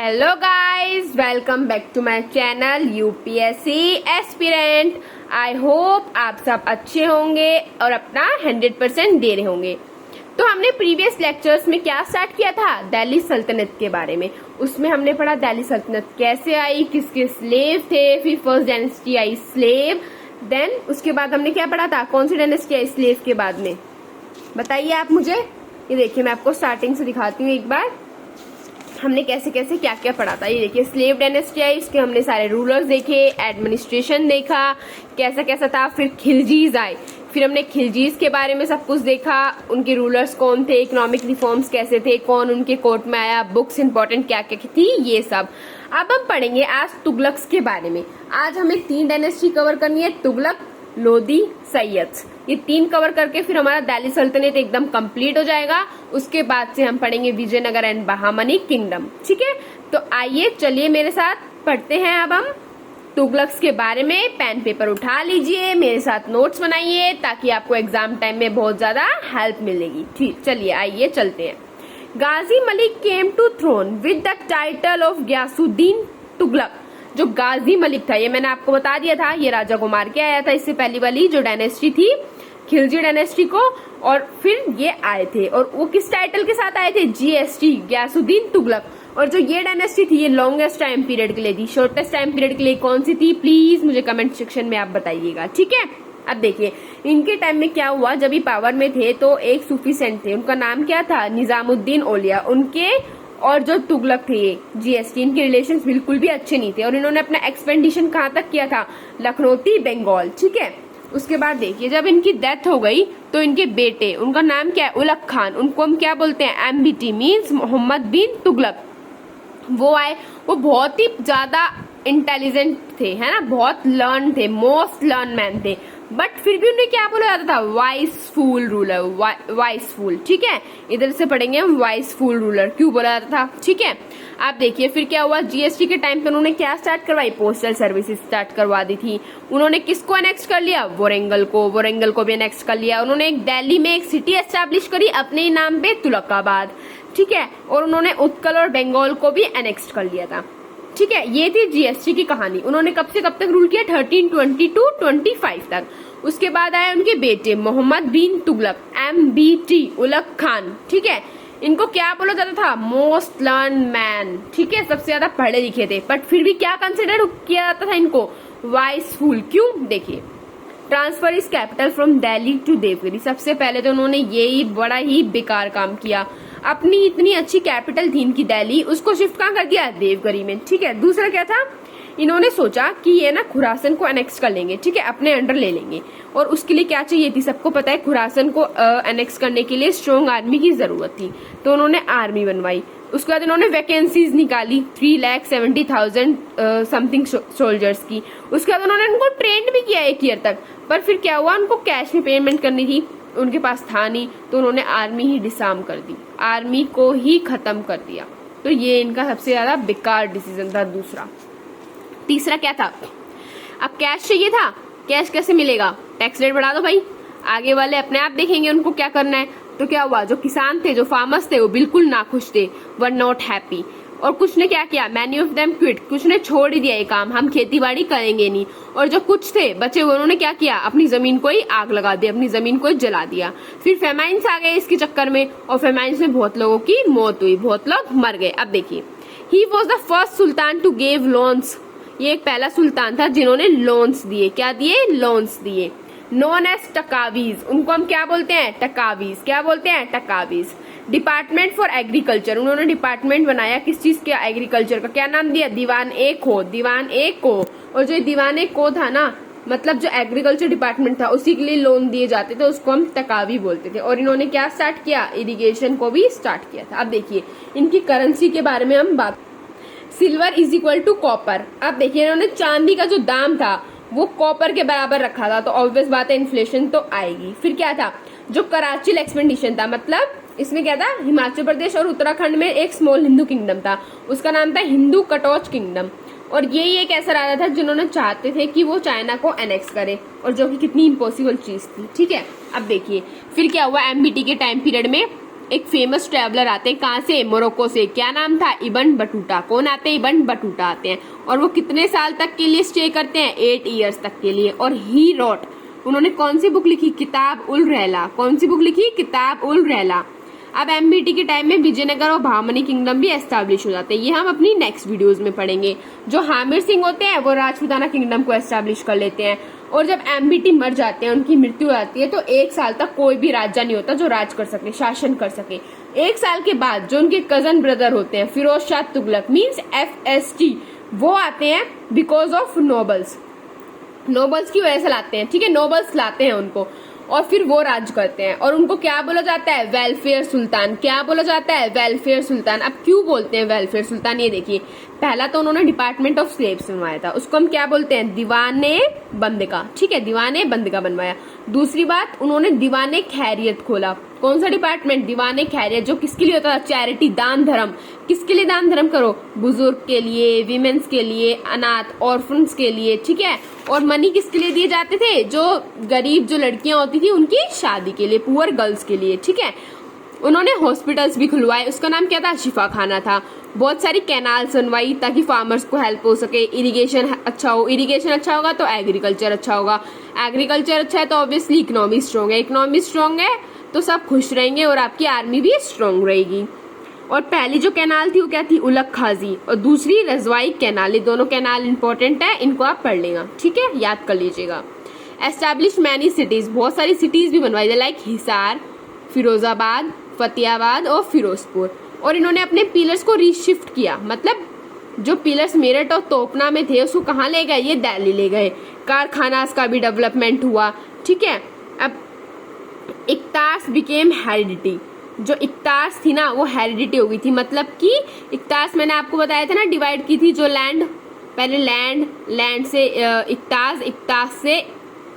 Hello guys, welcome back to my channel UPSC aspirant. I hope आप सब अच्छे होंगे और अपना 100% दे रहे होंगे। तो हमने प्रीवियस लेक्चर्स में क्या स्टार्ट किया था, दिल्ली सल्तनत के बारे में। उसमें हमने पढ़ा दिल्ली सल्तनत कैसे आई, किसके स्लेव थे, फिर फर्स्ट डायनेस्टी आई स्लेव। देन उसके बाद हमने क्या पढ़ा था, कौन सी डायनेस्टी आई स्लेव के बाद में, बताइए आप मुझे। ये देखिए मैं आपको स्टार्टिंग से दिखाती हूँ एक बार हमने कैसे कैसे क्या क्या पढ़ा था। ये देखिए स्लेव डायनेस्टी आई, इसके हमने सारे रूलर्स देखे, एडमिनिस्ट्रेशन देखा कैसा कैसा था। फिर खिलजीज आए, फिर हमने खिलजीज के बारे में सब कुछ देखा, उनके रूलर्स कौन थे, इकोनॉमिक रिफॉर्म्स कैसे थे, कौन उनके कोर्ट में आया, बुक्स इंपॉर्टेंट क्या क्या थी, ये सब। अब हम पढ़ेंगे आज तुगलक्स के बारे में। आज हमें 3 डायनेस्टी कवर करनी है, तुगलक, लोधी, सैयद। ये 3 कवर करके फिर हमारा दिल्ली सल्तनत एकदम कंप्लीट हो जाएगा। उसके बाद से हम पढ़ेंगे विजयनगर एंड बहामनी किंगडम। ठीक है, तो आइए चलिए मेरे साथ पढ़ते हैं। अब हम तुगलक्स के बारे में पेन पेपर उठा लीजिए, मेरे साथ नोट्स बनाइए ताकि आपको एग्जाम टाइम में बहुत ज्यादा हेल्प मिलेगी। ठीक, चलिए आइए चलते हैं। Ghazi Malik came to throne with the title of Ghiyasuddin Tughlaq. जो गाजी मलिक था, ये मैंने आपको बता दिया था, ये राजा को मार के आया था इससे पहली वाली जो डायनेस्टी थी, खिलजी डायनेस्टी को। और फिर ये आए थे, और वो किस टाइटल के साथ आए थे, जीएसटी, गयासुद्दीन तुगलक। और जो ये डायनेस्टी थी, ये लॉन्गेस्ट टाइम पीरियड के लिए थी, शॉर्टेस्ट टाइम पीरियड के लिए कौन सी थी, प्लीज मुझे कमेंट सेक्शन में आप बताइएगा। ठीक है, अब देखिए इनके टाइम में क्या हुआ। जब ये पावर में थे तो एक सूफी सेंट थे, उनका नाम क्या था, निजामुद्दीन औलिया। उनके और जो तुगलक थे ये जीएसटी, इनके रिलेशंस बिल्कुल भी अच्छे नहीं थे, और इन्होंने अपना एक्सपेंडिशन कहाँ तक किया था, लखनौती, बंगाल। ठीक है, उसके बाद देखिए जब इनकी डेथ हो गई तो इनके बेटे, उनका नाम क्या है, उलग खान, उनको हम क्या बोलते हैं, एमबीटी मीन्स मोहम्मद बिन तुगलक। वो आए, वो बहुत ही ज्यादा इंटेलिजेंट थे, है ना, बहुत लर्न थे, मोस्ट लर्न मैन थे। बट फिर भी उन्हें क्या बोला जाता था, वाइसफुल रूलर, वाइसफुल। ठीक है, इधर से पढ़ेंगे हम वाइसफुल रूलर क्यों बोला जाता था। ठीक है, आप देखिए फिर क्या हुआ, जीएसटी के टाइम पे उन्होंने क्या स्टार्ट करवाई, पोस्टल सर्विसेज स्टार्ट करवा दी थी। उन्होंने किसको अनेक्स कर लिया, वारंगल को भी अनेक्स कर लिया। उन्होंने एक दिल्ली में एक सिटी एस्टेब्लिश करी अपने ही नाम पे, तुगलकाबाद। ठीक है, और उन्होंने उत्कल और बंगाल को भी अनेक्स कर लिया था। ठीक है, ये थी जीएसटी की कहानी। उन्होंने कब से कब तक रूल किया, 1322-25 तक। उसके बाद आए उनके बेटे मोहम्मद बिन तुगलक, एमबीटी, उलग खान। ठीक है, इनको क्या बोला जाता था, मोस्ट लर्न मैन। ठीक है, सबसे ज्यादा पढ़े लिखे थे, बट फिर भी क्या कंसिडर किया जाता था इनको, वाइसफुल। क्यों, देखिए transfer is capital from Delhi to Devagiri. सबसे पहले तो उन्होंने यही बड़ा ही बेकार काम किया, अपनी इतनी अच्छी कैपिटल थी इनकी दिल्ली, उसको शिफ्ट कहाँ कर दिया, देवगिरी में। ठीक है, दूसरा क्या था, इन्होंने सोचा कि ये ना खुरासन को एनेक्स कर लेंगे, ठीक है, अपने अंडर ले लेंगे। और उसके लिए क्या चाहिए थी, सबको पता है खुरासन को एनेक्स करने के लिए स्ट्रॉन्ग आर्मी की जरूरत थी, तो उन्होंने आर्मी बनवाई। उसके बाद उन्होंने वैकेंसीज निकाली 3,70,000 समथिंग सोल्जर्स की। उसके बाद उन्होंने उनको ट्रेंड भी किया 1 ईयर तक, पर फिर क्या हुआ, उनको कैश में पेमेंट करनी थी, उनके पास था नहीं, तो उन्होंने आर्मी ही डिसआर्म कर दी, आर्मी को ही खत्म कर दिया। तो ये इनका सबसे ज्यादा बेकार डिसीजन था। दूसरा, तीसरा क्या था, अब कैश चाहिए था, कैश कैसे मिलेगा, टैक्स रेट बढ़ा दो भाई, आगे वाले अपने आप देखेंगे उनको क्या करना है। तो क्या हुआ, जो किसान थे, जो फार्मर्स थे, वो बिल्कुल नाखुश थे, वर नॉट हैप्पी। और कुछ ने क्या किया, मैनी ऑफ देम क्विट, कुछ ने छोड़ ही दिया ये काम, हम खेती बाड़ी करेंगे नहीं। और जो कुछ थे बचे हुए, उन्होंने क्या किया, अपनी जमीन को ही आग लगा दी, अपनी जमीन को ही जला दिया। फिर फेमाइन्स आ गए इसके चक्कर में, और फेमाइन्स में बहुत लोगों की मौत हुई, बहुत लोग मर गए। अब देखिए, he was the first sultan to give loans. ये एक पहला सुल्तान था जिन्होंने लोन्स दिए, क्या दिए, लोन्स दिए। नोन एज टकावीज, उनको हम क्या बोलते हैं, टकावीज। क्या बोलते हैं, टकावीज। डिपार्टमेंट फॉर एग्रीकल्चर, उन्होंने डिपार्टमेंट बनाया किस चीज के, एग्रीकल्चर का। क्या नाम दिया, दीवान ए को, दीवान ए को। और जो दीवान ए को था ना, मतलब जो एग्रीकल्चर डिपार्टमेंट था, उसी के लिए लोन दिए जाते थे, उसको हम टकावी बोलते थे। और इन्होंने क्या स्टार्ट किया, इरिगेशन को भी स्टार्ट किया था। अब देखिए इनकी करेंसी के बारे में हम बात, silver is equal to copper. अब देखिए इन्होंने चांदी का जो दाम था वो कॉपर के बराबर रखा था, तो ऑब्वियस बात है इन्फ्लेशन तो आएगी। फिर क्या था, जो कराची एक्सपेंडिशन था, मतलब इसमें क्या था, हिमाचल प्रदेश और उत्तराखंड में एक स्मॉल हिंदू किंगडम था, उसका नाम था हिंदू कटौच किंगडम। और यही एक ऐसा राजा था जिन्होंने चाहते थे कि वो चाइना को एनेक्स करे, और जो कि कितनी इम्पॉसिबल चीज थी। ठीक है, अब देखिए फिर क्या हुआ, एमबीटी के टाइम पीरियड में एक फेमस ट्रैवलर आते हैं, कहाँ से, मोरक्को से, क्या नाम था, इब्न बटूटा। कौन आते हैं, इब्न बटूटा आते हैं। और वो कितने साल तक के लिए स्टे करते हैं, 8 ईयर्स तक के लिए। और ही रोट, उन्होंने कौन सी बुक लिखी, किताब उल रहला। कौन सी बुक लिखी, किताब उल रहला। अब एमबीटी के टाइम में विजयनगर और बहामनी किंगडम भी एस्टैब्लिश हो जाते हैं। ये हम अपनी नेक्स्ट वीडियोस में पढ़ेंगे। जो हामिर सिंह होते हैं वो राजपूताना किंगडम को एस्टैब्लिश कर लेते हैं। और जब एमबीटी मर जाते हैं, उनकी मृत्यु हो जाती है, तो 1 साल तक कोई भी राजा नहीं होता जो राज कर सके, शासन कर सके। 1 साल के बाद जो उनके कजन ब्रदर होते हैं, फिरोज शाह तुगलक मीन्स FST, वो आते हैं बिकॉज ऑफ नोबल्स की वजह से लाते हैं, ठीक है, नोबल्स लाते हैं उनको, और फिर वो राज करते हैं। और उनको क्या बोला जाता है, वेलफेयर सुल्तान। क्या बोला जाता है, वेलफेयर सुल्तान। अब क्यों बोलते हैं वेलफेयर सुल्तान, ये देखिए। पहला तो उन्होंने डिपार्टमेंट ऑफ स्लेव्स बनवाया था, उसको हम क्या बोलते हैं, दीवाने बंदगा, ठीक है, दीवाने बंदगा बनवाया। दूसरी बात, उन्होंने दीवाने खैरियत खोला। कौन सा डिपार्टमेंट, दीवाने खैरियत, जो किसके लिए होता था, चैरिटी, दान धर्म। किसके लिए दान धर्म करो, बुजुर्ग के लिए, वीमेन्स के लिए, अनाथ, ऑर्फन्स के लिए, ठीक है। और मनी किसके लिए दिए जाते थे, जो गरीब जो लड़कियां होती थी उनकी शादी के लिए, पुअर गर्ल्स के लिए, ठीक है। उन्होंने हॉस्पिटल्स भी खुलवाए, उसका नाम क्या था, शिफा खाना था। बहुत सारी कैनाल्स बनवाई ताकि फार्मर्स को हेल्प हो सके, इरिगेशन अच्छा हो, इरिगेशन अच्छा होगा तो एग्रीकल्चर अच्छा होगा, एग्रीकल्चर अच्छा है तो ऑब्वियसली इकोनॉमी स्ट्रॉन्ग है, इकोनॉमी स्ट्रॉन्ग है तो सब खुश रहेंगे और आपकी आर्मी भी स्ट्रॉन्ग रहेगी। और पहली जो कैनाल थी वो क्या थी, उलग खाजी, और दूसरी रजवाई कैनाल। ये दोनों कैनाल इंपॉर्टेंट है, इनको आप पढ़ लेगा, ठीक है, याद कर लीजिएगा। एस्टैब्लिश मैनी सिटीज, बहुत सारी सिटीज भी बनवाई थी, लाइक हिसार, फिरोजाबाद, फतेहाबाद और फिरोजपुर। और इन्होंने अपने पिलर्स को रीशिफ्ट किया, मतलब जो पिलर्स मेरठ और तोपना में थे उसको कहाँ ले गए, ये दिल्ली ले गए। कारखानास का भी डेवलपमेंट हुआ, ठीक है। अब इक्तार्स बिकेम हेरिडिटी, जो इक्तार्स थी ना वो हेरिडिटी हो गई थी, मतलब कि इक्तार्स मैंने आपको बताया था ना डिवाइड की थी, जो लैंड, पहले लैंड से इक्तार्स, इक्तार्स से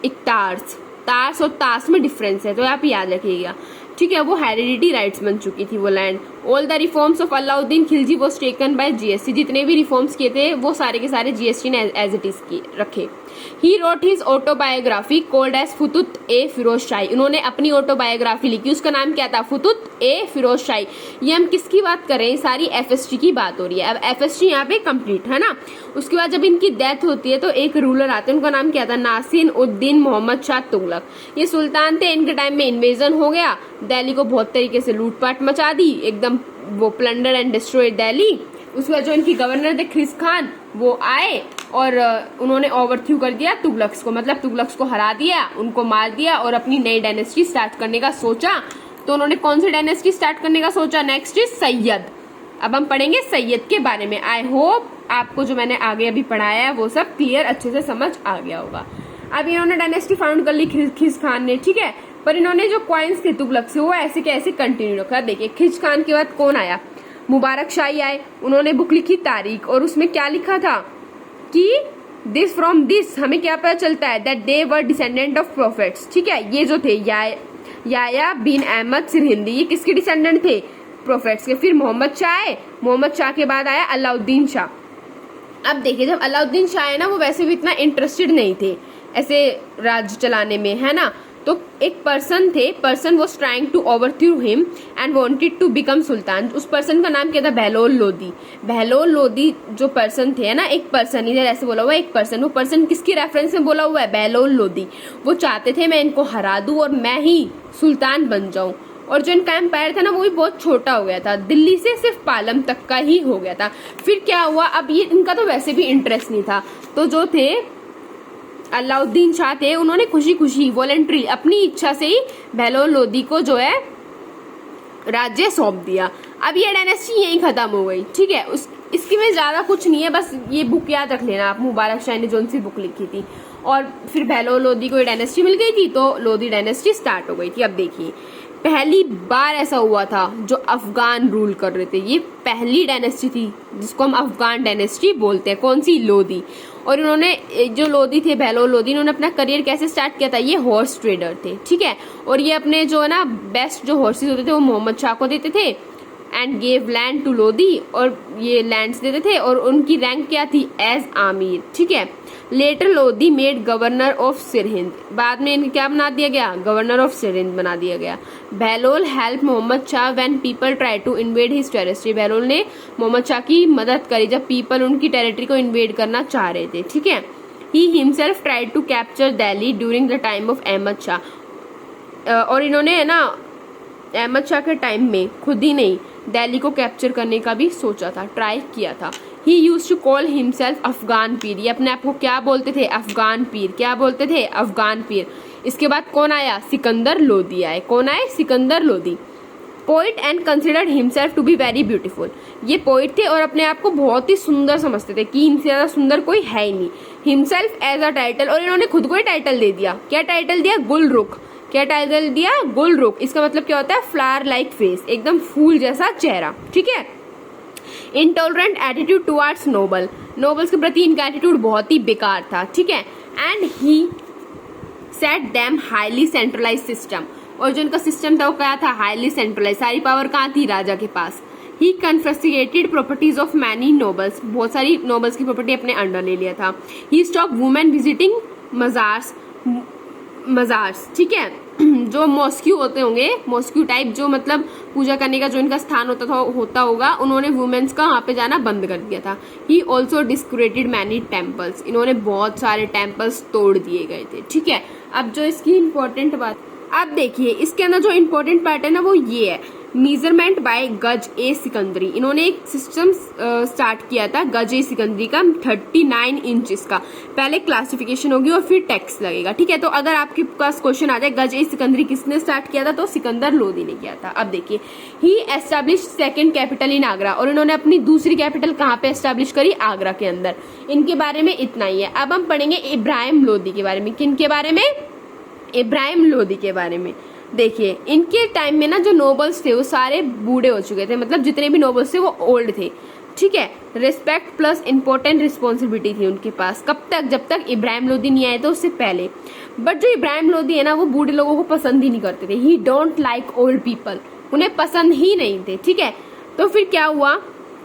इक्तार्स, तार्स और तास में डिफरेंस है तो आप याद रखिएगा, ठीक है। वो हेरिडिटी राइट्स बन चुकी थी वो land. All the reforms of Alauddin Khilji was taken by GST, जितने भी रिफॉर्म्स किए थे वो सारे के सारे जीएसटी ने एज इट इज रखे। He wrote his autobiography called as Futuhat e Firoz Shahi, उन्होंने अपनी ऑटोबायोग्राफी लिखी, उसका नाम क्या था, फुतुत ए फिरोज शाही। ये हम किसकी बात कर रहे हैं, सारी एफएसटी की बात हो रही है। अब एफएसटी यहाँ पे कंप्लीट है ना। उसके बाद जब इनकी डेथ होती है तो एक रूलर आते हैं, उनका नाम क्या था, नासिर उद्दीन मोहम्मद शाह तुगलक। ये सुल्तान थे, इनके टाइम में इन्वेजन हो गया, दिल्ली को बहुत तरीके से लूटपाट मचा दी, एकदम वो प्लंडर एंड डिस्ट्रॉय दिल्ली। उसके बाद जो इनकी गवर्नर थे खिस खान, वो आए और उन्होंने ओवरथ्रू कर दिया तुगलक्स को, मतलब तुगलक्स को हरा दिया, उनको मार दिया और अपनी नई डायनेस्टी स्टार्ट करने का सोचा। तो उन्होंने कौन सी डायनेस्टी स्टार्ट करने का सोचा, नेक्स्ट इज सैयद। अब हम पढ़ेंगे सैयद के बारे में। आई होप आपको जो मैंने आगे अभी पढ़ाया है वो सब क्लियर अच्छे से समझ आ गया होगा। अब इन्होंने डायनेस्टी फाउंड कर ली खिस खान ने, ठीक है। पर इन्होंने जो क्वाइंस थे तुगलक से वो ऐसे के ऐसे कंटिन्यू रखा। देखिए खिस खान के बाद कौन आया, मुबारक शाही आए, उन्होंने बुक लिखी तारीख, और उसमें क्या लिखा था कि दिस फ्रॉम दिस हमें क्या पता चलता है, that they were descendant of prophets, ठीक है। ये जो थे याया बिन अहमद सिरहिंदी, ये किसके डिसेंडेंट थे, प्रोफेट्स के। फिर मोहम्मद शाह आए, मोहम्मद शाह के बाद आया अलाउद्दीन शाह। अब देखिए जब अलाउद्दीन शाह है ना, वो वैसे भी इतना इंटरेस्टेड नहीं थे ऐसे राज्य चलाने में, है ना। तो एक person was trying to overthrow him and wanted to become sultan. उस पर्सन का नाम क्या था, बहलोल लोदी। बहलोल लोदी जो पर्सन थे ना, एक पर्सन, इधर ऐसे बोला हुआ है एक पर्सन, वो पर्सन किसकी रेफरेंस में बोला हुआ है, बहलोल लोदी। वो चाहते थे मैं इनको हरा दूं और मैं ही सुल्तान बन जाऊं। और जो इनका एम्पायर था ना वो भी बहुत छोटा हो गया था, दिल्ली से सिर्फ पालम तक का ही हो गया था। फिर क्या हुआ, अब ये इनका तो वैसे भी इंटरेस्ट नहीं था, तो जो थे अलाउद्दीन शाह थे, उन्होंने खुशी खुशी वॉलेंट्री अपनी इच्छा से ही बहलोल लोदी को जो है राज्य सौंप दिया। अब ये डायनेस्टी यहीं खत्म हो गई, ठीक है। इसकी में ज्यादा कुछ नहीं है, बस ये बुक याद रख लेना आप, मुबारक शाह ने जो सी बुक लिखी थी। और फिर बहलोल लोदी को ये डायनेस्टी मिल गई थी तो लोदी डायनेस्टी स्टार्ट हो गई थी। अब देखिए पहली बार ऐसा हुआ था जो अफगान रूल कर रहे थे, ये पहली डायनेस्टी थी जिसको हम अफगान डायनेस्टी बोलते हैं। कौन सी, लोदी। और इन्होंने जो लोदी थे, बहलोल लोदी, इन्होंने अपना करियर कैसे स्टार्ट किया था, ये हॉर्स ट्रेडर थे, ठीक है। और ये अपने जो है ना बेस्ट जो हॉर्सेस होते थे वो मोहम्मद शाह को देते थे, and gave land to Lodi, और ये लैंड्स देते थे, और उनकी रैंक क्या थी, एज आमिर, ठीक है। Later Lodi made governor of Sirhind, बाद में इनको क्या बना दिया गया, गवर्नर ऑफ सिरहिंद बना दिया गया। Bahlol help Mohammad Shah when people try to invade his territory, Bahlol ने मोहम्मद शाह की मदद करी जब पीपल उनकी टेरिटरी को इन्वेड करना चाह रहे थे, ठीक है। He himself tried to capture Delhi during the time of Ahmad Shah, और इन्होंने है ना अहमद शाह के टाइम में खुद ही नहीं दिल्ली को कैप्चर करने का भी सोचा था, ट्राई किया था। He use to call himself Afghan pir, ये अपने आप को क्या बोलते थे, अफगान पीर, क्या बोलते थे, अफगान पीर। इसके बाद कौन आया, सिकंदर लोधी आए, कौन आए, Sikandar Lodi. Poet and considered himself to be very beautiful, ये पोइट थे और अपने आप को बहुत ही सुंदर समझते थे कि इनसे ज्यादा सुंदर कोई है ही नहीं। हिमसेल्फ एज अ टाइटल, और इन्होंने खुद को ही टाइटल दे दिया, क्या टाइटल दिया, गुलरुख, क्या टाइटल दिया, गुलरुख। इसका मतलब क्या होता है, फ्लावर लाइक फेस, एकदम फूल जैसा चेहरा, ठीक है। Intolerant attitude towards noble, nobles के प्रति इनका एटीट्यूड बहुत ही बेकार था, ठीक है। And he set them highly centralise system, और जो इनका सिस्टम था वो क्या था, हाईली सेंट्रलाइज, सारी पावर कहाँ थी, राजा के पास। He confiscated properties of many nobles, बहुत सारी नोबल्स की प्रॉपर्टी अपने अंडर ले लिया था। ही स्टॉप वुमेन विजिटिंग मजार्स, ठीक है, जो मॉस्क्यू होते होंगे, मॉस्क्यू टाइप, जो मतलब पूजा करने का जो इनका स्थान होता होगा, उन्होंने वुमेन्स का वहां पे जाना बंद कर दिया था। ही ऑल्सो डिस्क्रेटेड मैनी टेम्पल्स, इन्होंने बहुत सारे टेम्पल्स तोड़ दिए गए थे, ठीक है। अब जो इसकी इंपॉर्टेंट बात, अब देखिए इसके अंदर जो इम्पोर्टेंट पार्ट है ना वो ये है, मेजरमेंट बाय गज ए सिकंदरी। इन्होंने एक सिस्टम स्टार्ट किया था गज ए सिकंदरी का, 39 इंचेस का। पहले क्लासिफिकेशन होगी और फिर टैक्स लगेगा, ठीक है। तो अगर आपके पास क्वेश्चन आ जाए गज ए सिकंदरी किसने स्टार्ट किया था, तो सिकंदर लोधी ने किया था। अब देखिए, he establish second capital in Agra, और इन्होंने अपनी दूसरी कैपिटल कहाँ पे एस्टैब्लिश करी, आगरा के अंदर। इनके बारे में इतना ही है। अब हम पढ़ेंगे इब्राहिम लोधी के बारे में। किन के बारे में, इब्राहिम लोधी के बारे में। देखिए इनके टाइम में ना जो नोबल्स थे वो सारे बूढ़े हो चुके थे, मतलब जितने भी नोबल्स थे वो ओल्ड थे, ठीक है। रिस्पेक्ट प्लस इंपॉर्टेंट रिस्पॉन्सिबिलिटी थी उनके पास, कब तक, जब तक इब्राहिम लोधी नहीं आए थे, उससे पहले। बट जो इब्राहिम लोधी है ना वो बूढ़े लोगों को पसंद ही नहीं करते थे। ही डोंट लाइक ओल्ड पीपल, उन्हें पसंद ही नहीं थे, ठीक है। तो फिर क्या हुआ,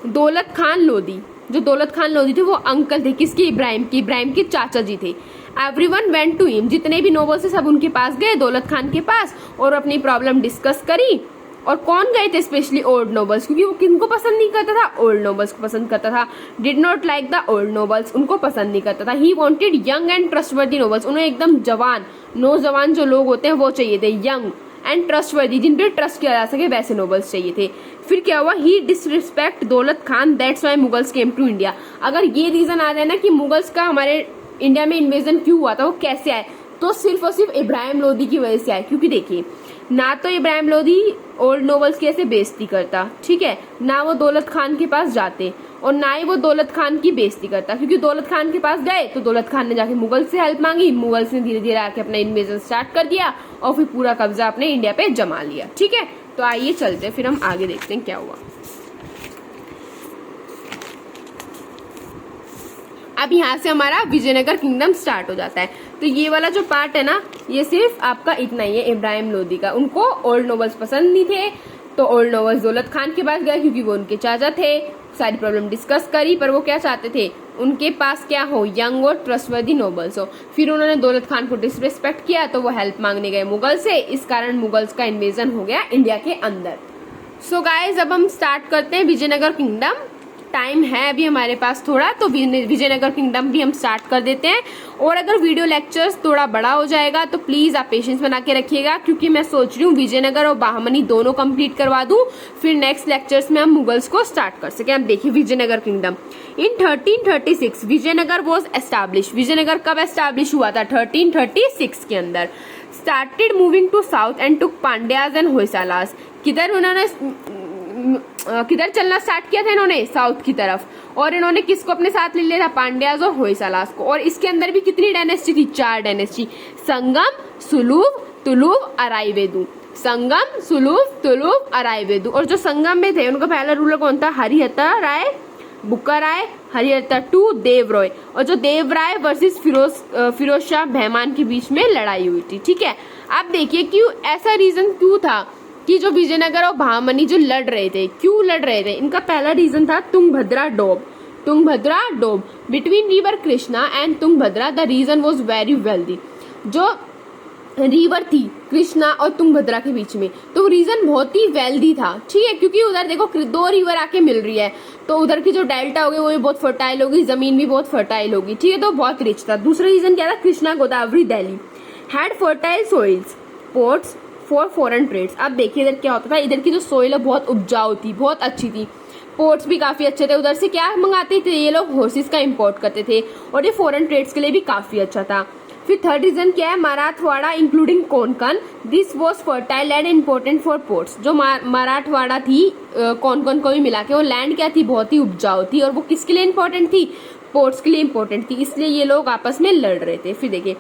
दौलत खान लोधी, जो दौलत खान लोधी थे वो अंकल थे किसके, इब्राहिम के चाचा जी थे। एवरीवन वेंट टू हिम, जितने भी नोबल्स थे सब उनके पास गए, दौलत खान के पास, और अपनी प्रॉब्लम डिस्कस करी। और कौन गए थे, स्पेशली ओल्ड नोबल्स, क्योंकि वो किनको पसंद नहीं करता था, ओल्ड नोबल्स को पसंद करता था। Did not like the old nobles, उनको पसंद नहीं करता था। He wanted young and trustworthy nobles, उन्हें एकदम जवान, नौजवान जो लोग होते हैं वो चाहिए थे, यंग एंड ट्रस्टवर्दी, जिन पे ट्रस्ट किया जा सके वैसे नोबल्स चाहिए थे। फिर क्या हुआ, he disrespect Daulat Khan, that's why Mughals came to India. अगर ये रीजन आ जाए ना कि मुगल्स का हमारे इंडिया में इन्वेजन क्यों हुआ था, वो कैसे आए, तो सिर्फ और सिर्फ इब्राहिम लोधी की वजह से आए। क्योंकि देखिए ना तो इब्राहिम लोधी ओल्ड नोबल्स की ऐसे बेइज्जती करता, ठीक है, ना वो दौलत खान के पास जाते, और ना ही वो दौलत खान की बेइज्जती करता। क्योंकि दौलत खान के पास गए तो दौलत खान ने जाके मुगल से हेल्प मांगी, मुगल्स ने धीरे धीरे आके अपना इन्वेजन स्टार्ट कर दिया और फिर पूरा कब्जा अपने इंडिया पे जमा लिया, ठीक है। तो आइए चलते फिर हम आगे देखते हैं क्या हुआ। अब यहाँ से हमारा विजयनगर किंगडम स्टार्ट हो जाता है। तो ये वाला जो पार्ट है ना ये सिर्फ आपका इतना ही है इब्राहिम लोधी का। उनको ओल्ड नोबल्स पसंद नहीं थे, तो ओल्ड नोबल्स दौलत खान के पास गए क्योंकि वो उनके चाचा थे। सारी प्रॉब्लम डिस्कस करी, पर वो क्या चाहते थे, उनके पास क्या हो, यंग और ट्रस्टवर्दी नोबल्स हो। फिर उन्होंने दौलत खान को डिसरिस्पेक्ट किया तो वो हेल्प मांगने गए मुगल से, इस कारण मुगल्स का इन्वेजन हो गया इंडिया के अंदर। सो गाइज अब हम स्टार्ट करते हैं विजयनगर किंगडम। टाइम है अभी हमारे पास थोड़ा, तो विजयनगर किंगडम भी हम स्टार्ट कर देते हैं। और अगर वीडियो लेक्चर्स थोड़ा बड़ा हो जाएगा तो प्लीज आप पेशेंस बना के रखिएगा, क्योंकि मैं सोच रही हूँ विजयनगर और बाहमनी दोनों कंप्लीट करवा दूं, फिर नेक्स्ट लेक्चर्स में हम मुगल्स को स्टार्ट कर सके। अब देखिए Vijayanagar kingdom in 1336 Vijayanagar was establish. Vijayanagar कब एस्टैब्लिश हुआ था, 1336 के अंदर। Started moving to south and took Pandyas and Hoysalas. किधर उन्होंने किधर चलना स्टार्ट किया था इन्होंने, साउथ की तरफ। और इन्होंने किसको अपने साथ ले लिया था, पांड्याज और होयसालास को। और इसके अंदर भी कितनी डायनेस्टी थी, 4 डायनेस्टी, संगम, सुलूभ, तुलुभ, अराइवेदु। संगम, सुलूभ, तुलुभ, अराइवेदु। और जो संगम में थे उनका पहला रूलर कौन था, हरिहत्ता राय, बुक्का राय, हरिहत्ता 2, देव रॉय। और जो देव राय वर्सेस फिरोज शाह बहमान के बीच में लड़ाई हुई थी, ठीक है। अब देखिए क्यों ऐसा रीजन क्यों था कि जो विजयनगर और बहामनी जो लड़ रहे थे, क्यों लड़ रहे थे? इनका पहला रीजन था Tungabhadra doab between river Krishna and Tungabhadra the region was very wealthy. जो रिवर थी कृष्णा और तुंगभद्रा के बीच में, तो रीजन बहुत ही वेल्दी था, ठीक है, क्योंकि उधर देखो 2 रिवर आके मिल रही है, तो उधर की जो डेल्टा होगी वो भी बहुत फर्टाइल होगी, जमीन भी बहुत फर्टाइल होगी, ठीक है, तो बहुत रिच था। दूसरा रीजन क्या था? Krishna Godavari Delhi had fertile soils ports for foreign trades. अब देखिए इधर क्या होता था, इधर की जो सोइल है बहुत उपजाऊ थी, बहुत अच्छी थी, पोर्ट्स भी काफी अच्छे थे, उधर से क्या मंगाते थे ये लोग? हॉर्सेस का इंपोर्ट करते थे, और ये फॉरेन ट्रेड्स के लिए भी काफी अच्छा था। फिर थर्ड रीजन क्या है? Marathwada including Konkan this was fertile and important for ports. जो मराठवाड़ा थी कोंकण को भी मिला के, वो लैंड क्या थी? बहुत ही उपजाऊ थी, और वो किसके लिए इंपॉर्टेंट थी? पोर्ट्स के लिए इंपॉर्टेंट थी, इसलिए ये लोग आपस में लड़ रहे थे। फिर देखिए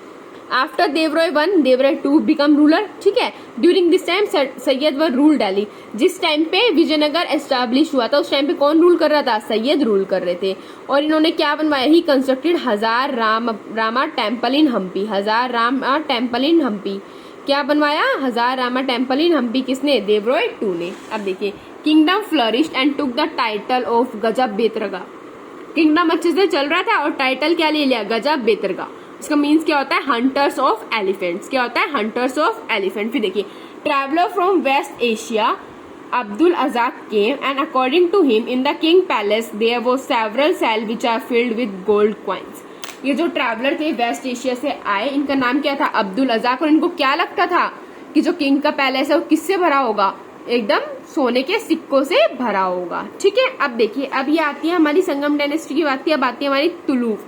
after Devaraya 1 Devaraya 2 become ruler, ठीक है, during this time Syed were rule Delhi. जिस टाइम पे विजयनगर एस्टैब्लिश हुआ था उस टाइम पे कौन रूल कर रहा था? सैयद रूल कर रहे थे। और इन्होंने क्या बनवाया? ही कंस्ट्रक्टेड हजार रामा टेम्पल इन हम्पी। हजार रामा टेम्पल इन हम्पी क्या बनवाया? हजार रामा टेम्पल इन हम्पी। किसने? देवराय 2 ने। अब देखिए kingdom flourished and took the title of गजब बेतरगा। किंगडम अच्छे से चल रहा था और टाइटल क्या ले लिया? गजब बेतरगा। इसका मीन्स क्या होता है? Hunters of elephants. क्या होता है? Hunters of elephant. फिर देखिए traveller from West Asia Abdul Razzaq came and according to him in the king palace there was several cell which are filled with gold coins. ये जो traveller थे waste Asia से आए, इनका नाम क्या था? अब्दुल अजाक। और इनको क्या लगता था कि जो किंग का पैलेस है वो किससे भरा होगा? एकदम सोने के सिक्कों से भरा होगा, ठीक है। अब देखिए अब ये आती है हमारी संगम डायनेस्टी की बात, अब आती है हमारी तुलूफ।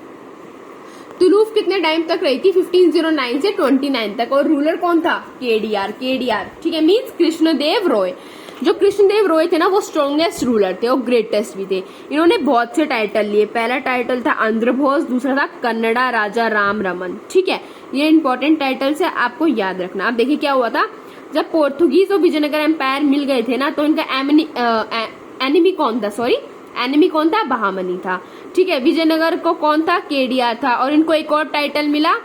तुलूफ कितने टाइम तक रही थी? 1509 से 29 तक। और रूलर कौन था? केडीआर, ठीक है, मीन्स कृष्णदेव रॉय। जो कृष्णदेव रॉय थे ना वो स्ट्रॉन्गेस्ट रूलर थे और ग्रेटेस्ट भी थे। इन्होंने बहुत से टाइटल लिए। पहला टाइटल था आंध्र भोज, दूसरा था कन्नड़ा राजा राम रमन, ठीक है। ये इंपॉर्टेंट टाइटल्स है, आपको याद रखना। अब देखिए क्या हुआ था, जब पोर्तुगीज और विजयनगर एम्पायर मिल गए थे ना, तो इनका एनिमी कौन था? एनिमी कौन था? बहामनी था, ठीक है। विजयनगर को कौन था? केडीआर था। और इनको एक और टाइटल मिला,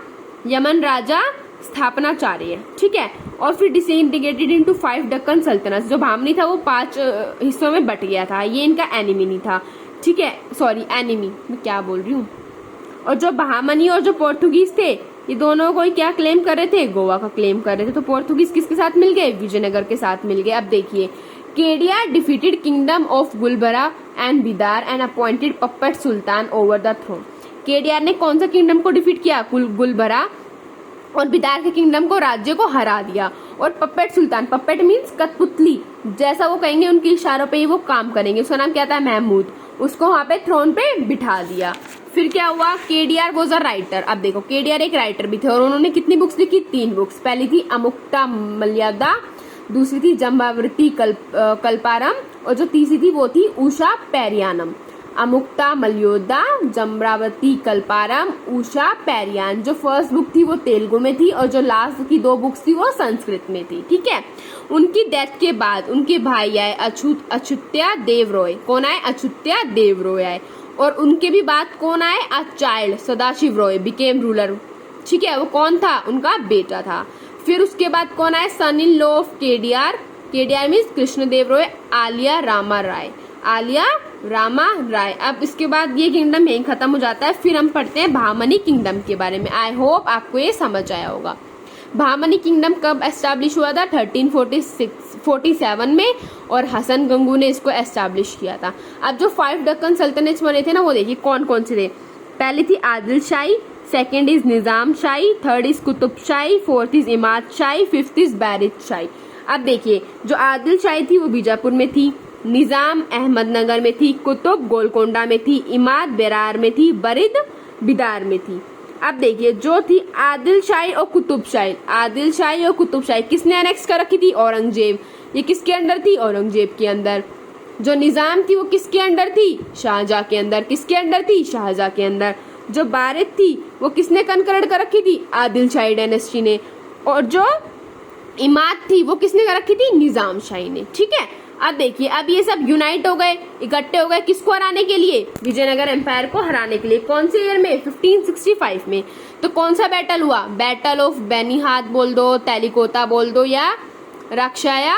यमन राजा स्थापनाचार्य, ठीक है। और फिर डिसइंटीग्रेटेड इनटू 5 दक्कन सल्तनत। जो बहामनी था वो 5 हिस्सों में बट गया था। ये इनका एनिमी नहीं था, ठीक है, सॉरी एनिमी, मैं क्या बोल रही हूँ। और जो बहामनी और जो पोर्तुगीज थे ये दोनों को क्या क्लेम कर रहे थे? गोवा का क्लेम कर रहे थे। तो पोर्तुगीज किसके साथ मिल गए? विजयनगर के साथ मिल गए। अब देखिए KDR defeated kingdom of Gulbarga and Bidar and appointed puppet sultan over the throne. KDR ने कौन सा किंगडम को डिफीट किया? गुलबरा और बिदार के किंगडम को, राज्य को हरा दिया। और पप्पेट सुल्तान, पप्पेट मीन्स कठपुतली, जैसा वो कहेंगे उनके इशारों पे ही वो काम करेंगे। उसका नाम क्या था? महमूद। उसको वहां पे थ्रोन पे बिठा दिया। फिर क्या हुआ? KDR was a writer. अब देखो केडीआर एक राइटर भी थे और उन्होंने कितनी बुक्स लिखी? 3 बुक्स। पहली थी अमुक्ता मल्यादा, दूसरी थी जम्बावृति कल्पारम, और जो तीसरी थी वो थी उषा पेरियानम। अमुक्ता मल्योदा, जम्बावती कल्पारम, उषा पेरियान। जो फर्स्ट बुक थी वो तेलुगु में थी और जो लास्ट की 2 बुक्स थी वो संस्कृत में थी, ठीक है। उनकी डेथ के बाद उनके भाई आए अच्युत्या देव रॉय। कौन आए? अच्युत्या देव रॉय आए। और उनके भी बाद कौन आए? A child Sadashiv Roy became ruler, ठीक है। वो कौन था? उनका बेटा था। फिर उसके बाद कौन आए? Son in law of KDR, KDR means Krishnadeva Raya, Aliya Rama Raya, Aliya Rama Raya. अब इसके बाद ये किंगडम यहीं खत्म हो जाता है। फिर हम पढ़ते हैं बहामनी किंगडम के बारे में। आई होप आपको ये समझ आया होगा। बहामनी किंगडम कब एस्टैब्लिश हुआ था? 1347 में, और हसन गंगू ने इसको एस्टैब्लिश किया था। अब जो 5 दक्कन सल्तनत बने थे ना, वो देखिए कौन कौन से थे। पहली थी Adil Shahi, second is Nizam Shahi, third is Qutub Shahi, fourth is Imad Shahi, fifth is Barid Shahi. अब देखिए जो आदिल शाही थी वो बीजापुर में थी, निजाम अहमदनगर में थी, कुतुब गोलकोंडा में थी, इमाद बेरार में थी, बरिद बिदार में थी। अब देखिए जो थी आदिल शाही और कुतुब शाही, आदिल शाही और कुतुब शाही किसने अनेक्स कर रखी थी? औरंगजेब। ये किसके अंडर थी? औरंगजेब के अंदर। जो निजाम थी वो किसके अंडर थी? शाहजहां के अंदर। किसके अंडर थी? शाहजहां के अंदर। जो बारिद थी वो किसने कनकरेंट कर रखी थी? आदिल शाही डायनेस्टी ने। और जो इमाद थी वो किसने कर रखी थी? निजाम शाही ने, ठीक है। अब देखिए अब ये सब यूनाइट हो गए, इकट्ठे हो गए, किसको हराने के लिए? विजयनगर एम्पायर को हराने के लिए। कौन से ईयर में? 1565 में। तो कौन सा बैटल हुआ? बैटल ऑफ बेनीहाद बोल दो, तेलिकोता बोल दो, या रक्षाया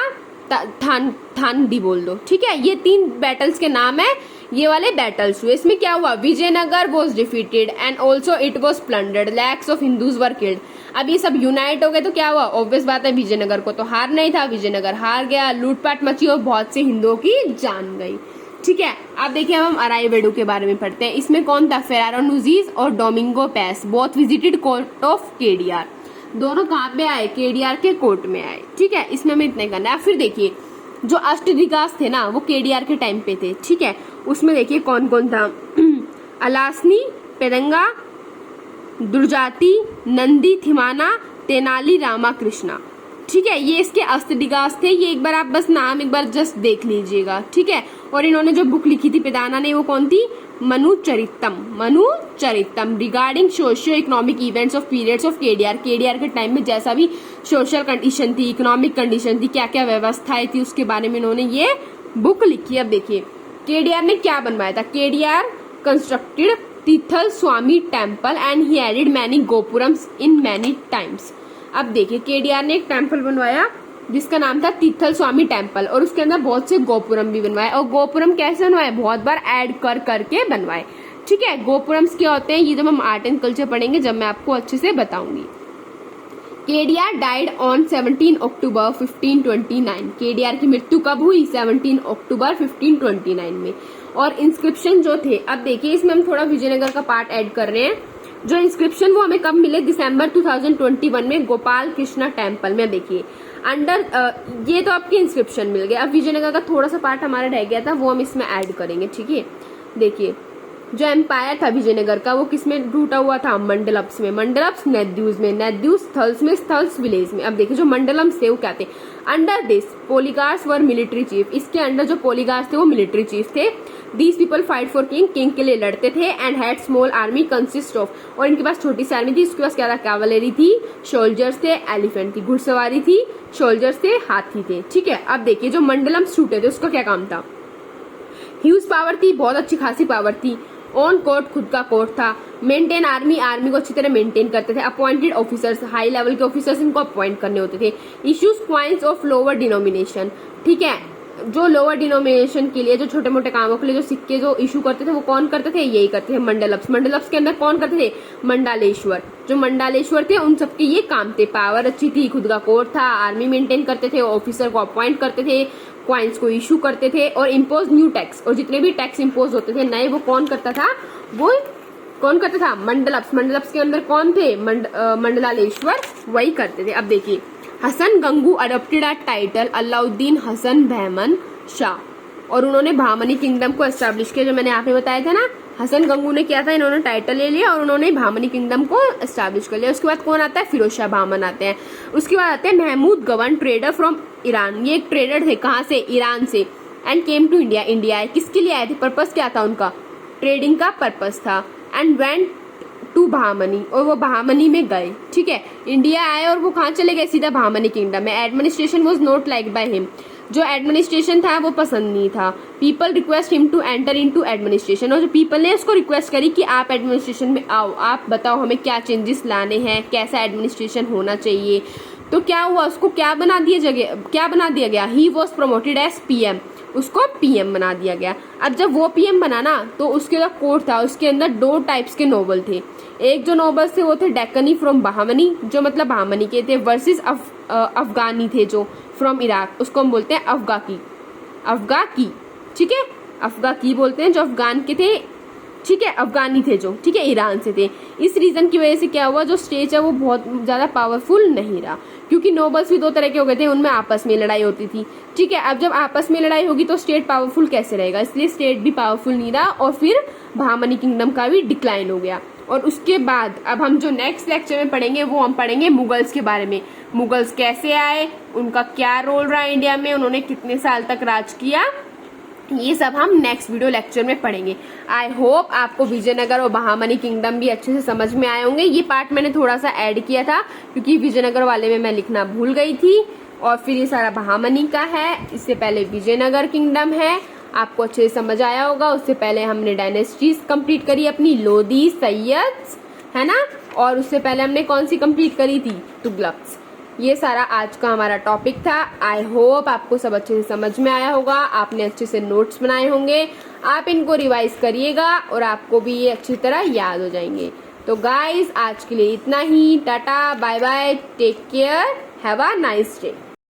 थानडी बोल दो, ठीक है। ये 3 बैटल्स के नाम है, ये वाले बैटल्स हुए। इसमें क्या हुआ, Vijayanagar was defeated and also it was plundered, lakhs of Hindus were killed. अब ये सब यूनाइट हो गए तो क्या हुआ, ऑब्वियस बात है विजयनगर को तो हार नहीं था, विजयनगर हार गया, लूटपाट मची और बहुत से हिंदुओं की जान गई, ठीक है। अब देखिए हम अराईवेडु के बारे में पढ़ते हैं। इसमें कौन था, फेरारो नुजीस और डोमिंगो पैस, both visited court of KDR. दोनों कहाँ पे आए, केडीआर के कोर्ट में आए, ठीक है। इसमें हमें इतना करना है। फिर देखिए जो अष्टदिग्गज थे ना वो केडीआर के टाइम पे थे, ठीक है। उसमें देखिए कौन कौन था, अलासनी, पेरंगा, दुर्जाति, नंदी थिमाना, तेनाली रामाकृष्णा, ठीक है। ये इसके अष्टदिग्गज थे। ये एक बार आप बस नाम एक बार जस्ट देख लीजिएगा, ठीक है। और इन्होंने जो बुक लिखी थी पिदाना ने वो कौन थी, Manu Charitam regarding socio economic events of periods of KDR. KDR के टाइम में जैसा भी सोशल कंडीशन थी, इकोनॉमिक कंडीशन थी, क्या क्या व्यवस्थाएं थी, उसके बारे में इन्होंने ये बुक लिखी। अब देखिए केडीआर ने क्या बनवाया था, KDR constructed Tirthal Swami temple and he added many gopurams in many times. अब देखिए केडीआर ने एक टेम्पल बनवाया जिसका नाम था तीर्थल स्वामी टेम्पल और उसके अंदर बहुत से गोपुरम भी बनवाए। और गोपुरम कैसे बनवाए, बहुत बार ऐड कर करके बनवाए, ठीक है। गोपुरम्स क्या होते हैं ये जब हम आर्ट एंड कल्चर पढ़ेंगे जब मैं आपको अच्छे से बताऊंगी। KDR died on 17 October 1529। KDR की मृत्यु कब हुई, 17 अक्टूबर 1529 में। और इंस्क्रिप्शन जो थे, अब देखिए इसमें हम थोड़ा विजयनगर का पार्ट ऐड कर रहे हैं। जो इंस्क्रिप्शन वो हमें कब मिले, दिसंबर 2021 में गोपाल कृष्णा टेम्पल में। देखिए अंडर ये तो आपके इंस्क्रिप्शन मिल गए। अब विजयनगर का थोड़ा सा पार्ट हमारा रह गया था वो हम इसमें ऐड करेंगे, ठीक है। देखिए जो एम्पायर था विजयनगर का वो किसमें टूटा हुआ था, मंडलप्स में, मंडलप्स नैद्यूज में, नैद्यूज स्थल्स में, स्थल्स विलेज में। अब देखिए जो मंडलम्स थे वो क्या थे, under this poligars were military chief. इसके अंडर जो पोलीगार्स थे वो मिलिट्री चीफ थे। These people fight for king, king के लिए लड़ते थे। And had small army consist of, और इनके पास छोटी सी आर्मी थी। इसके पास क्या था, कैवलरी थी, सोल्जर्स थे, एलिफेंट थी, घुड़सवारी थी, सोल्जर्स थे, हाथी थे, ठीक है। अब देखिए जो मंडलम्स टूटे थे उसका क्या काम था, ह्यूज पावर थी, बहुत अच्छी खासी पावर थी। ऑन कोर्ट, खुद का कोर्ट था। मेंटेन आर्मी, आर्मी को अच्छी तरह मेंटेन करते थे। अपॉइंटेड ऑफिसर्स, हाई लेवल के ऑफिसर्स इनको अपॉइंट करने होते थे। Issues coins of lower denomination, ठीक है। जो लोअर डिनोमिनेशन के लिए, जो छोटे मोटे कामों के लिए जो सिक्के जो इशू करते थे वो कौन करते थे, यही करते थे मंडलप्स। मंडलप्स के अंदर कौन करते थे, मंडालेश्वर। जो मंडालेश्वर थे उन सबके ये काम थे। पावर अच्छी थी, खुद का कोर्ट था, आर्मी मेंटेन करते थे, ऑफिसर को अपॉइंट करते थे, क्वाइंस को इशू करते थे और इम्पोज न्यू टैक्स। और जितने भी टैक्स इम्पोज होते थे नए वो कौन करता था, वो कौन करता था, मंडलप्स। मंडलप्स के अंदर कौन थे, मंडलालेश्वर वही करते थे। अब देखिए Hasan Gangu adopted a title Alauddin Hasan Bahman Shah, और उन्होंने भामनी किंगडम को एस्टैब्लिश किया। जो मैंने आपने बताया था ना, हसन गंगू ने किया था, इन्होंने टाइटल ले लिया और उन्होंने भामनी किंगडम को एस्टैब्लिश कर लिया। उसके बाद कौन आता है, फिरोज शाह बहामन आते हैं। उसके बाद आते हैं महमूद गवन, ट्रेडर फ्रॉम ईरान। ये एक ट्रेडर थे, कहाँ से, ईरान से। And came to India, India आए, किसके लिए आए थे, पर्पस क्या था उनका, ट्रेडिंग का पर्पस था। एंड वेंट टू भामनी, और वो भामनी में गए, ठीक है। इंडिया आए और वो कहाँ चले गए, सीधा भामनी किंगडम में। Administration was not like by him, जो एडमिनिस्ट्रेशन था वो पसंद नहीं था। People request him to enter into administration, और जो पीपल ने उसको रिक्वेस्ट करी कि आप एडमिनिस्ट्रेशन में आओ, आप बताओ हमें क्या चेंजेस लाने हैं, कैसा एडमिनिस्ट्रेशन होना चाहिए। तो क्या हुआ, उसको क्या बना दिया गया, he was promoted as PM, उसको पीएम बना दिया गया। अब जब वो पीएम बना ना तो उसके जो कोर्ट था उसके अंदर 2 टाइप्स के नोबल थे। एक जो नोबल्स थे वो थे डेक्कनी फ्रॉम बहामनी, जो मतलब बहामनी के थे, वर्सेस अफगानी थे जो फ्रॉम इराक, उसको हम बोलते हैं अफगाकी, ठीक है। अफगाकी बोलते हैं जो अफगान के थे, ठीक है, अफगानी थे जो, ठीक है, ईरान से थे। इस रीजन की वजह से क्या हुआ, जो स्टेट है वो बहुत ज्यादा पावरफुल नहीं रहा, क्योंकि नोबल्स भी 2 तरह के हो गए थे, उनमें आपस में लड़ाई होती थी, ठीक है। अब जब आपस में लड़ाई होगी तो स्टेट पावरफुल कैसे रहेगा, इसलिए स्टेट भी पावरफुल नहीं रहा और फिर भामनी किंगडम का भी डिक्लाइन हो गया। और उसके बाद अब हम जो नेक्स्ट लेक्चर में पढ़ेंगे वो हम पढ़ेंगे मुगल्स के बारे में। मुगल्स कैसे आए, उनका क्या रोल रहा इंडिया में, उन्होंने कितने साल तक राज किया, ये सब हम नेक्स्ट वीडियो लेक्चर में पढ़ेंगे। आई होप आपको विजयनगर और बहामनी किंगडम भी अच्छे से समझ में आए होंगे। ये पार्ट मैंने थोड़ा सा ऐड किया था क्योंकि विजयनगर वाले में मैं लिखना भूल गई थी, और फिर ये सारा बहामनी का है, इससे पहले विजयनगर किंगडम है, आपको अच्छे से समझ आया होगा। उससे पहले हमने डायनेस्टीज कंप्लीट करी अपनी, लोधी, सैयद, है ना, और उससे पहले हमने कौन सी कंप्लीट करी थी, तुगलक्स। ये सारा आज का हमारा टॉपिक था। आई होप आपको सब अच्छे से समझ में आया होगा, आपने अच्छे से नोट्स बनाए होंगे, आप इनको रिवाइज करिएगा और आपको भी ये अच्छी तरह याद हो जाएंगे। तो गाइस आज के लिए इतना ही। Tata, bye bye, take care, have a nice day.